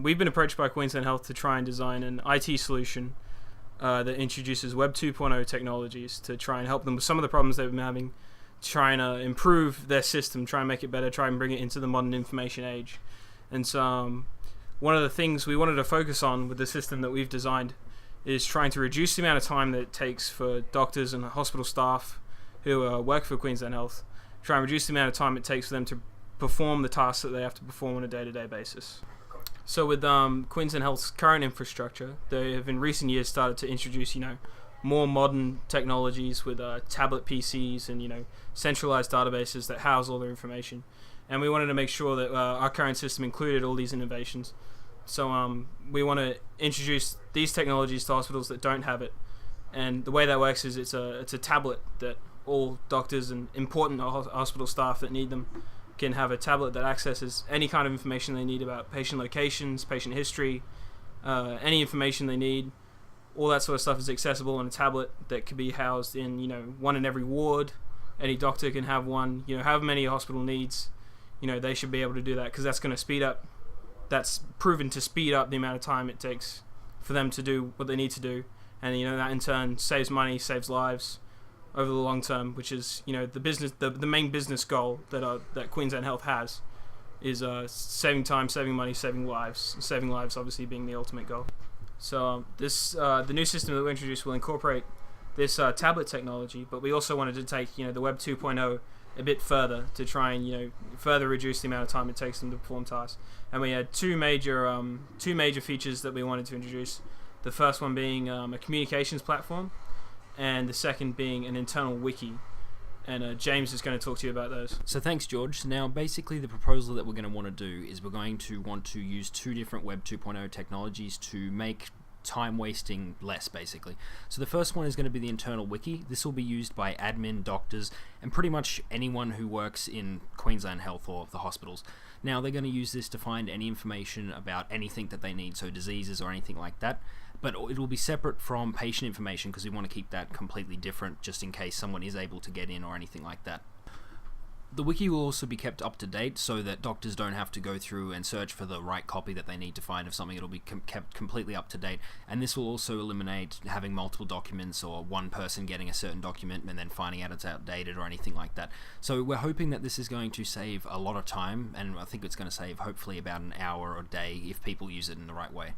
we've been approached by Queensland Health to try and design an IT solution that introduces Web 2.0 technologies to try and help them with some of the problems they've been having, trying to improve their system, try and make it better, try and bring it into the modern information age. And so one of the things we wanted to focus on with the system that we've designed is trying to reduce the amount of time that it takes for doctors and hospital staff who work for Queensland Health, try and reduce the amount of time it takes for them to perform the tasks that they have to perform on a day-to-day basis. So with Queensland Health's current infrastructure, they have in recent years started to introduce, more modern technologies with tablet PCs and, centralized databases that house all their information. And we wanted to make sure that our current system included all these innovations. So we want to introduce these technologies to hospitals that don't have it. And the way that works is it's a tablet that all doctors and important hospital staff that need them can have a tablet that accesses any kind of information they need about patient locations, patient history, any information they need. All that sort of stuff is accessible on a tablet that could be housed in, one in every ward. Any doctor can have one. However many a hospital needs, they should be able to do that, because that's going to speed up. That's proven to speed up the amount of time it takes for them to do what they need to do, and that in turn saves money, saves lives over the long term, which is the main business goal that Queensland Health has is saving time, saving money, saving lives. Saving lives obviously being the ultimate goal. So the new system that we introduced will incorporate this tablet technology, but we also wanted to take the Web 2.0 a bit further to try and further reduce the amount of time it takes them to perform tasks. And we had two major features that we wanted to introduce. The first one being a communications platform, and the second being an internal wiki. And James is going to talk to you about those. So thanks, George. Now, basically, the proposal that we're going to want to do is we're going to want to use two different Web 2.0 technologies to make time wasting less, basically. So the first one is going to be the internal wiki. This will be used by admin, doctors, and pretty much anyone who works in Queensland Health or the hospitals. Now, they're going to use this to find any information about anything that they need, so diseases or anything like that. But it will be separate from patient information, because we want to keep that completely different, just in case someone is able to get in or anything like that. The wiki will also be kept up to date, so that doctors don't have to go through and search for the right copy that they need to find of something. It'll be kept completely up to date, and this will also eliminate having multiple documents or one person getting a certain document and then finding out it's outdated or anything like that. So we're hoping that this is going to save a lot of time, and I think it's going to save hopefully about an hour or a day if people use it in the right way.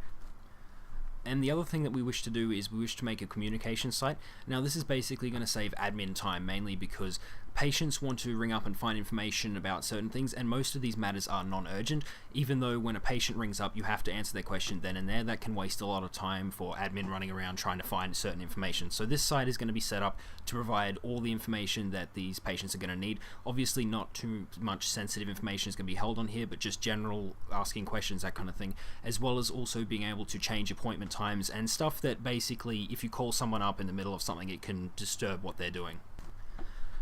And the other thing that we wish to do is we wish to make a communication site. Now, this is basically going to save admin time, mainly because patients want to ring up and find information about certain things, and most of these matters are non-urgent. Even though when a patient rings up, you have to answer their question then and there, that can waste a lot of time for admin running around trying to find certain information. So this site is going to be set up to provide all the information that these patients are going to need. Obviously, not too much sensitive information is going to be held on here, but just general asking questions, that kind of thing, as well as also being able to change appointment times and stuff that basically, if you call someone up in the middle of something, it can disturb what they're doing.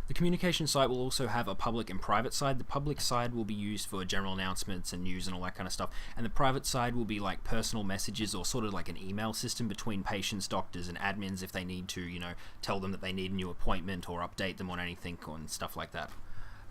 The communication site will also have a public and private side. The public side will be used for general announcements and news and all that kind of stuff, and the private side will be like personal messages, or sort of like an email system between patients, doctors, and admins if they need to, tell them that they need a new appointment or update them on anything and stuff like that.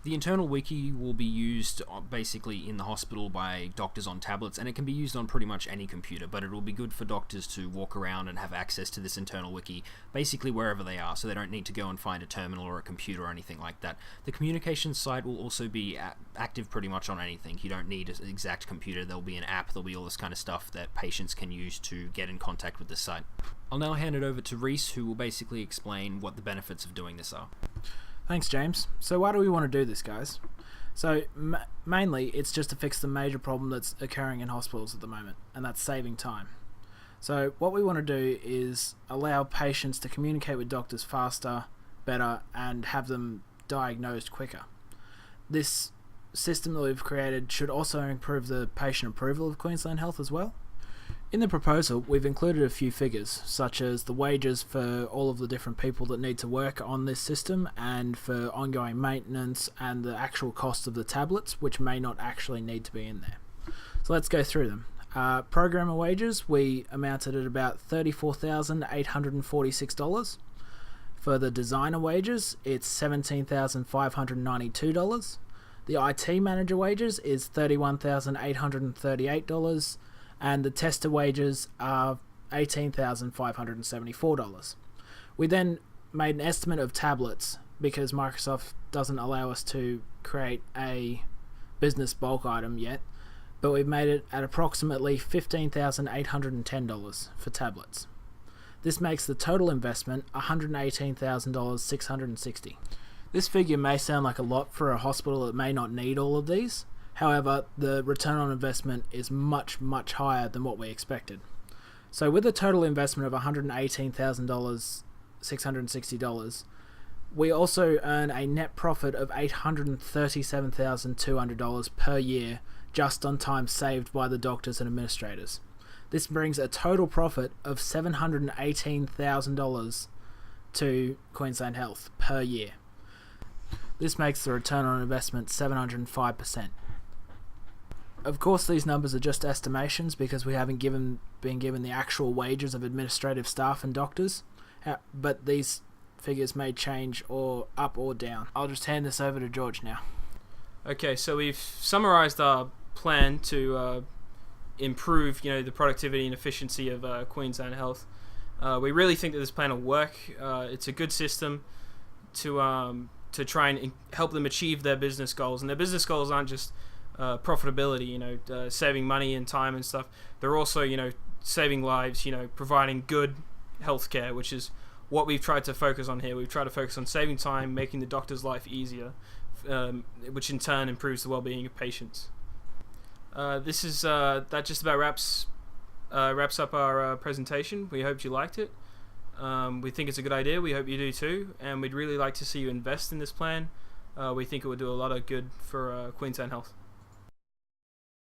The internal wiki will be used basically in the hospital by doctors on tablets, and it can be used on pretty much any computer, but it will be good for doctors to walk around and have access to this internal wiki basically wherever they are, so they don't need to go and find a terminal or a computer or anything like that. The communications site will also be active pretty much on anything. You don't need an exact computer. There'll be an app, there'll be all this kind of stuff that patients can use to get in contact with the site. I'll now hand it over to Reese, who will basically explain what the benefits of doing this are. Thanks, James. So why do we want to do this, guys? So mainly it's just to fix the major problem that's occurring in hospitals at the moment, and that's saving time. So what we want to do is allow patients to communicate with doctors faster, better, and have them diagnosed quicker. This system that we've created should also improve the patient approval of Queensland Health as well. In the proposal, we've included a few figures, such as the wages for all of the different people that need to work on this system, and for ongoing maintenance, and the actual cost of the tablets, which may not actually need to be in there. So let's go through them. Programmer wages, we amounted at about $34,846. For the designer wages, it's $17,592. The IT manager wages is $31,838. and the tester wages are $18,574. We then made an estimate of tablets because Microsoft doesn't allow us to create a business bulk item yet, but we've made it at approximately $15,810 for tablets. This makes the total investment $118,660. This figure may sound like a lot for a hospital that may not need all of these. However, the return on investment is much, much higher than what we expected. So with a total investment of $118,660, we also earn a net profit of $837,200 per year just on time saved by the doctors and administrators. This brings a total profit of $718,000 to Queensland Health per year. This makes the return on investment 705%. Of course, these numbers are just estimations because we haven't been given the actual wages of administrative staff and doctors, but these figures may change or up or down. I'll just hand this over to George now. Okay, so we've summarised our plan to improve, the productivity and efficiency of Queensland Health. We really think that this plan will work. It's a good system to try and help them achieve their business goals, and their business goals aren't just profitability, saving money and time and stuff. They're also, saving lives, providing good healthcare, which is what we've tried to focus on here. We've tried to focus on saving time, making the doctor's life easier, which in turn improves the well-being of patients. That just about wraps up our presentation. We hope you liked it. We think it's a good idea. We hope you do too, and we'd really like to see you invest in this plan. We think it would do a lot of good for Queensland Health.